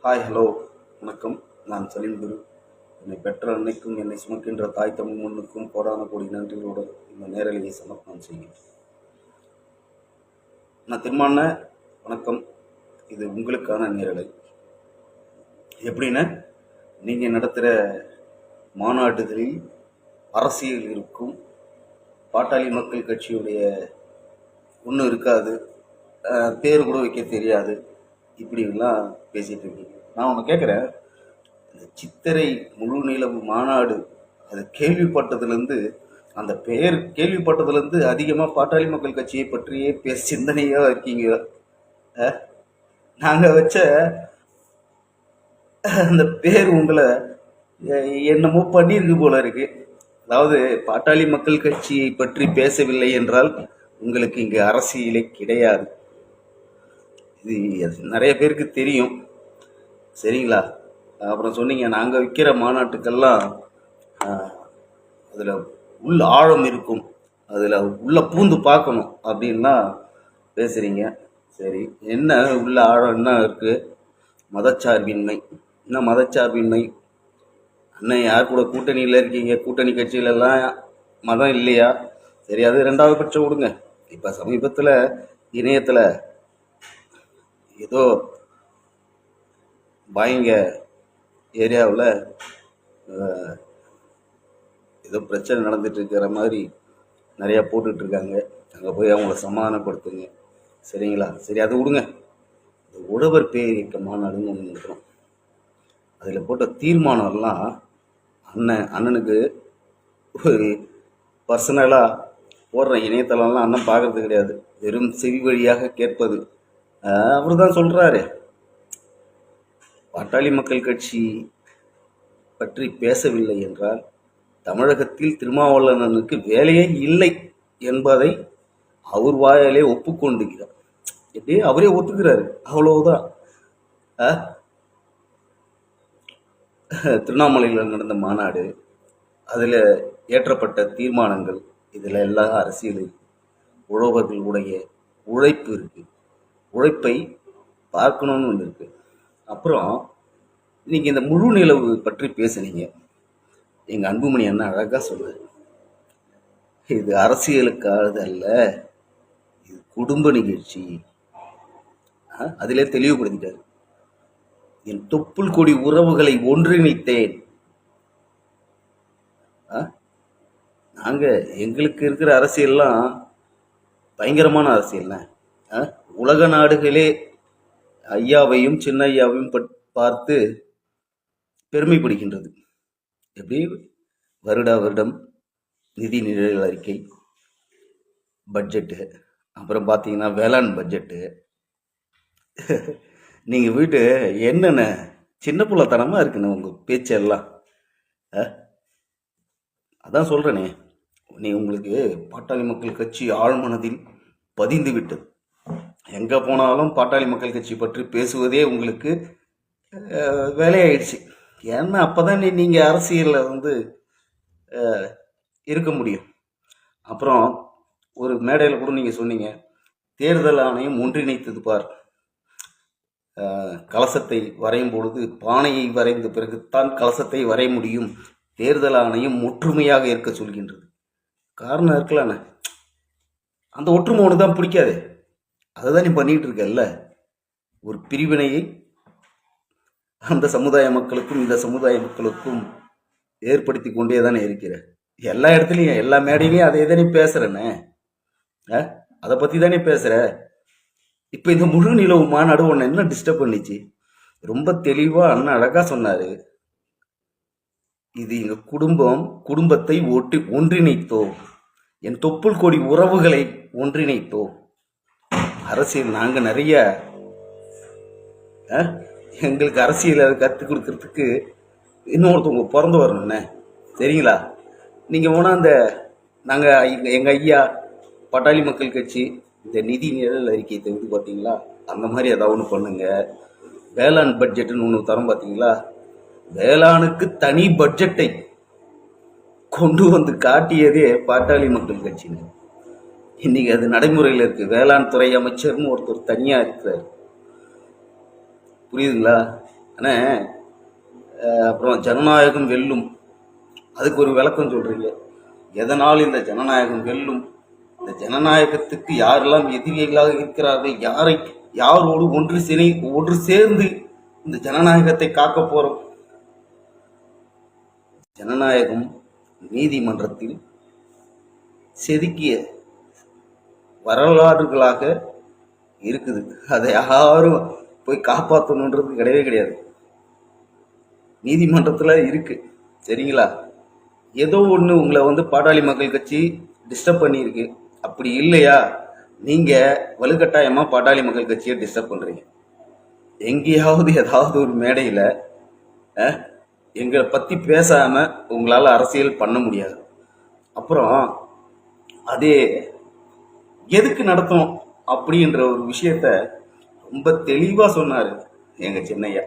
Hi hello வணக்கம். நான் சலீம் குரு. என்னை பெற்ற அன்னைக்கும் என்னை சுமக்கின்ற தாய் தமிழ் முன்னுக்கும் கோடான கோடி நன்றிகளுடன் இந்த நேரலையை சமர்ப்பணம் செய்கிறேன். நான் திருமான வணக்கம். இது உங்களுக்கான நேரலை. எப்படின்னா, நீங்கள் நடத்துகிற மாநாடுகளில் அரசியல் இருக்கும், பாட்டாளி மக்கள் கட்சியுடைய ஒன்றும் இருக்காது, பேர் கூட வைக்க தெரியாது, இப்படிலாம் பேசிகிட்டு இருக்கீங்க. நான் ஒன்று கேட்குறேன். இந்த சித்திரை முழு நிலவு மாநாடு அது கேள்விப்பட்டதுலேருந்து, அந்த பெயர் கேள்விப்பட்டதுலேருந்து அதிகமாக பாட்டாளி மக்கள் கட்சியை பற்றியே சிந்தனையாக இருக்கீங்க. நாங்கள் வச்ச அந்த பேர் உங்களை என்னமோ பண்ணியிருக்கு போல இருக்கு. அதாவது பாட்டாளி மக்கள் கட்சியை பற்றி பேசவில்லை என்றால் உங்களுக்கு இங்கே அரசியலே கிடையாது. இது நிறைய பேருக்கு தெரியும், சரிங்களா? அப்புறம் சொன்னீங்க நாங்கள் விற்கிற மாநாட்டுக்கெல்லாம் அதில் உள்ள ஆழம் இருக்கும், அதில் உள்ள பூந்து பார்க்கணும் அப்படின்லாம் பேசுகிறீங்க. சரி, என்ன உள்ள ஆழம் என்ன இருக்குது? மதச்சார்பின்மை. என்ன மதச்சார்பின்மை? அண்ணன் யார் கூட கூட்டணியில் இருக்கீங்க? கூட்டணி கட்சியிலெல்லாம் மதம் இல்லையா? சரி, அது ரெண்டாவது பட்சம் விடுங்க. இப்போ சமீபத்தில் இணையத்தில் ஏதோ பாயங்க ஏரியாவில் ஏதோ பிரச்சனை நடந்துட்டு இருக்கிற மாதிரி நிறையா போட்டுட்ருக்காங்க. அங்கே போய் அவங்கள சமாதானப்படுத்துங்க, சரிங்களா? சரி, அது விடுங்க. உழவர் பேரியக்க மாநாடுன்னு ஒன்று இருக்கிறோம். அதில் போட்ட தீர்மானம்லாம் அண்ணனுக்கு ஒரு பர்சனலாக போடுற இணையதளம்லாம் அண்ணன் பார்க்கறது கிடையாது, வெறும் செவி வழியாக கேட்பது. அவர் தான் சொல்கிறாரு, பாட்டாளி மக்கள் கட்சி பற்றி பேசவில்லை என்றால் தமிழகத்தில் திருமாவளவனுக்கு வேலையே இல்லை என்பதை அவர் வாயாலே ஒப்புக்கொண்டுகிறார். எப்படியே அவரே ஒத்துக்கிறாரு, அவ்வளவுதான். திருவண்ணாமலையில் நடந்த மாநாடு, அதில் ஏற்றப்பட்ட தீர்மானங்கள், இதில் எல்லா அரசியல் உழவர்களுடைய உழைப்பு இருக்கு, உழைப்பை பார்க்கணும்னு ஒன்று இருக்கு. அப்புறம் நீங்கள் இந்த முழு நிலவு பற்றி பேசுனீங்க. எங்கள் அன்புமணி அண்ணா அழகாக சொன்னார், இது அரசியலுக்காக அல்ல, இது குடும்ப நிகழ்ச்சி. அதிலே தெளிவுபடுத்திட்டார். என் தொப்புள் கொடி உறவுகளை ஒன்றிணைத்தேன். நாங்கள் எங்களுக்கு இருக்கிற அரசியல்லாம் பயங்கரமான அரசியல்னா, உலக நாடுகளே ஐயாவையும் சின்ன ஐயாவையும் பார்த்து பெருமைப்படுகின்றது. எப்படி வருடா வருடம் நிதி நிழல் அறிக்கை, பட்ஜெட்டு, அப்புறம் பார்த்தீங்கன்னா வேளாண் பட்ஜெட்டு. நீங்கள் வீட்டு என்னென்ன சின்ன பிள்ளைத்தனமாக இருக்குன்னு உங்கள் பேச்செல்லாம். அதான் சொல்கிறேனே, நீ உங்களுக்கு பாட்டாளி மக்கள் கட்சி ஆழ்மனதில் பதிந்து விட்டது. எங்கே போனாலும் பாட்டாளி மக்கள் கட்சி பற்றி பேசுவதே உங்களுக்கு வேலையாயிடுச்சு. ஏன்னா அப்போ தான் நீங்கள் அரசியலில் இருக்க முடியும். அப்புறம் ஒரு மேடையில் கூட நீங்கள் சொன்னீங்க, தேர்தல் ஆணையம் ஒன்றிணைத்தது பார், கலசத்தை வரையும் பொழுது பானையை வரைந்த பிறகுத்தான் கலசத்தை வரைய முடியும், தேர்தல் ஆணையம் ஒற்றுமையாக இருக்க சொல்கின்றது. காரணம் இருக்கலாண்ணே, அந்த ஒற்றுமை ஒன்று தான் பிடிக்காது, அதை தான் நீ பண்ணிகிட்டு இருக்கல்ல. ஒரு பிரிவினையை அந்த சமுதாய மக்களுக்கும் இந்த சமுதாய மக்களுக்கும் ஏற்படுத்தி கொண்டே தானே இருக்கிற. எல்லா இடத்துலையும் எல்லா மேடையிலையும் அதை தானே பேசுகிறேண்ணே, அதை பற்றி தானே பேசுகிற. இப்போ இந்த முழு நிலவு மாநாடு ஒன்று என்ன டிஸ்டர்ப் பண்ணிச்சு? ரொம்ப தெளிவாக அண்ணன் அழகாக சொன்னார், இது எங்கள் குடும்பத்தை ஒன்றிணைத்தோம், என் தொப்புள் கொடி உறவுகளை ஒன்றிணைத்தோம். அரசியல் நாங்கள் நிறைய எங்களுக்கு அரசியல் அதை கற்றுக் கொடுக்கறதுக்கு இன்னொருத்தவங்க பிறந்து வரணுண்ணே, சரிங்களா? நீங்கள் போனால் நாங்கள் எங்கள் ஐயா பாட்டாளி மக்கள் கட்சி இந்த நிதி நிழல் அறிக்கையை தவிர்த்து பார்த்தீங்களா, அந்த மாதிரி ஏதாவது ஒன்று பண்ணுங்க. வேளாண் பட்ஜெட்டுன்னு ஒன்று தரோம் பார்த்தீங்களா, வேளாணுக்கு தனி பட்ஜெட்டை கொண்டு வந்து காட்டியதே பாட்டாளி மக்கள் கட்சின்னு. இன்னைக்கு அது நடைமுறையில் இருக்குது. வேளாண் துறை அமைச்சர்னு ஒருத்தர் தனியாக இருக்கிறார், புரியுதுங்களா? ஆனால் அப்புறம் ஜனநாயகம் வெல்லும், அதுக்கு ஒரு விளக்கம் சொல்கிறீங்க. எதனால் இந்த ஜனநாயகம் வெல்லும்? இந்த ஜனநாயகத்துக்கு யாரெல்லாம் எதிரிகளாக இருக்கிறார்கள், யாரோடு ஒன்று சேர்ந்து இந்த ஜனநாயகத்தை காக்க போகிறோம்? ஜனநாயகம் நீதிமன்றத்தில் செதுக்கிய வரலாறுகளாக இருக்குது. அதை யாரும் போய் காப்பாற்றணுன்றது கிடையவே கிடையாது. நீதிமன்றத்தில் இருக்கு, சரிங்களா? ஏதோ ஒன்று உங்களை பாட்டாளி மக்கள் கட்சி டிஸ்டர்ப் பண்ணியிருக்கு. அப்படி இல்லையா, நீங்கள் வலுக்கட்டாயமாக பாட்டாளி மக்கள் கட்சியை டிஸ்டர்ப் பண்ணுறீங்க. எங்கேயாவது ஏதாவது ஒரு மேடையில் எங்களை பற்றி பேசாமல் உங்களால் அரசியல் பண்ண முடியாது. அப்புறம் அதே எதுக்கு நடத்தும் அப்படின்ற ஒரு விஷயத்த ரொம்ப தெளிவாக சொன்னார் எங்கள் சின்னையா.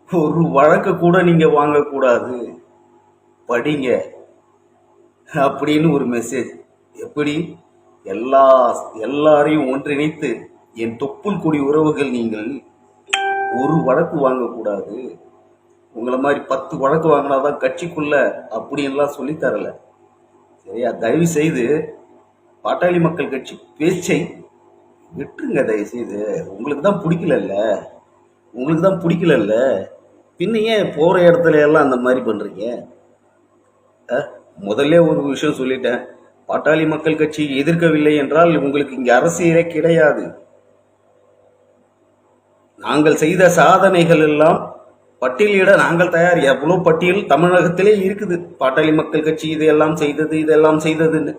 ஒரு வழக்க கூட நீங்கள் வாங்கக்கூடாது, படிங்க அப்படின்னு ஒரு மெசேஜ். எப்படி எல்லாரையும் ஒன்றிணைத்து என் தொப்புள் கொடி உறவுகள், நீங்கள் ஒரு வழக்கு வாங்கக்கூடாது, உங்களை மாதிரி 10 வழக்கு வாங்கினாதான் கட்சிக்குள்ள அப்படின்லாம் சொல்லித்தரல, சரியா? தயவு செய்து பாட்டாளி மக்கள் கட்சி பேச்சை விட்டுருங்க தயவு செய்து. உங்களுக்கு தான் பிடிக்கலல்ல, பின்ன ஏன் போகிற இடத்துல எல்லாம் அந்த மாதிரி பண்ணுறீங்க? முதல்ல ஒரு விஷயம் சொல்லிட்டேன், பாட்டாளி மக்கள் கட்சி எதிர்க்கவில்லை என்றால் உங்களுக்கு இங்கே அரசியலே கிடையாது. நாங்கள் செய்த சாதனைகள் எல்லாம் பட்டியலிட நாங்கள் தயார். எவ்வளோ பட்டியல் தமிழகத்திலே இருக்குது, பாட்டாளி மக்கள் கட்சி இதெல்லாம் செய்ததுன்னு.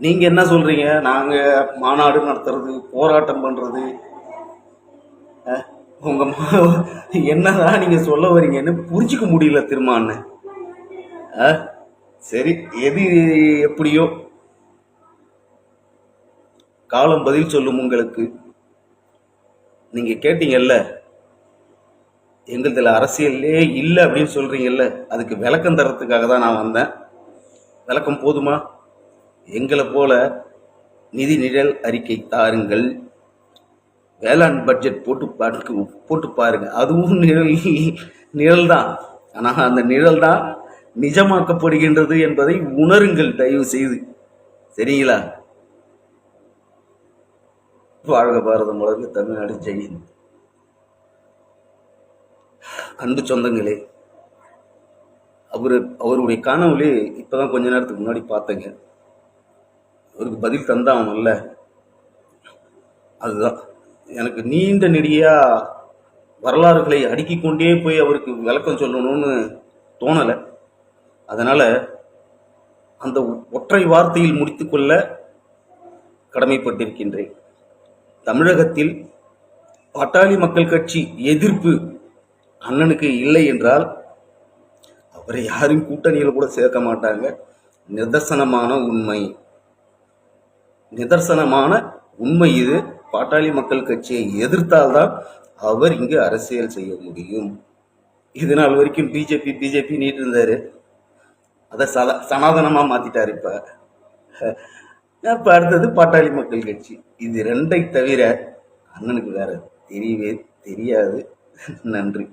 நீங்கள் என்ன சொல்கிறீங்க? நாங்கள் மாநாடு நடத்துறது, போராட்டம் பண்ணுறது, உங்கள் என்னதான் நீங்கள் சொல்ல வரீங்கன்னு புரிஞ்சிக்க முடியல திருமான்னு. சரி, எது எப்படியோ காலம் பதில் சொல்லும் உங்களுக்கு. நீங்கள் கேட்டீங்கல்ல, எங்களதில் அரசியல்லே இல்லை அப்படின்னு சொல்கிறீங்கல்ல, அதுக்கு விளக்கம் தரத்துக்காக தான் நான் வந்தேன். விளக்கம் போதுமா? எங்களை போல நிதி நிழல் அறிக்கை தாருங்கள், வேளாண் பட்ஜெட் போட்டு பாருங்க, அதுவும் நிழல் தான். ஆனால் அந்த நிழல் தான் நிஜமாக்கப்படுகின்றது என்பதை உணருங்கள் தயவு செய்து, சரிங்களா? வாழ்க பாரதம், வளர்க தமிழ்நாடு, ஜெயின். அன்பு சொந்தங்களே, அவருடைய காணொலி இப்போதான் கொஞ்ச நேரத்துக்கு முன்னாடி பார்த்தேங்க. அவருக்கு பதில் தந்தாமல்ல, அதுதான் எனக்கு நீண்ட நெடியா வரலாறுகளை அடுக்கி கொண்டே போய் அவருக்கு விளக்கம் சொல்லணும்னு தோணலை. அதனால் அந்த ஒற்றை வார்த்தையில் முடித்துக்கொள்ள கடமைப்பட்டிருக்கின்றேன். தமிழகத்தில் பாட்டாளி மக்கள் கட்சி எதிர்ப்பு அண்ணனுக்கு இல்லை என்றால் அவரை யாரும் கூட்டணியில் கூட சேர்க்க மாட்டாங்க. நிதர்சனமான உண்மை இது. பாட்டாளி மக்கள் கட்சியை எதிர்த்தால்தான் அவர் இங்கு அரசியல் செய்ய முடியும். இது நாள் வரைக்கும் பிஜேபி நீட்டு இருந்தாரு, அதை சனாதனமாக மாற்றிட்டார். இப்போ அடுத்தது பாட்டாளி மக்கள் கட்சி. இது ரெண்டை தவிர அண்ணனுக்கு வேற தெரியவே தெரியாது. நன்றி.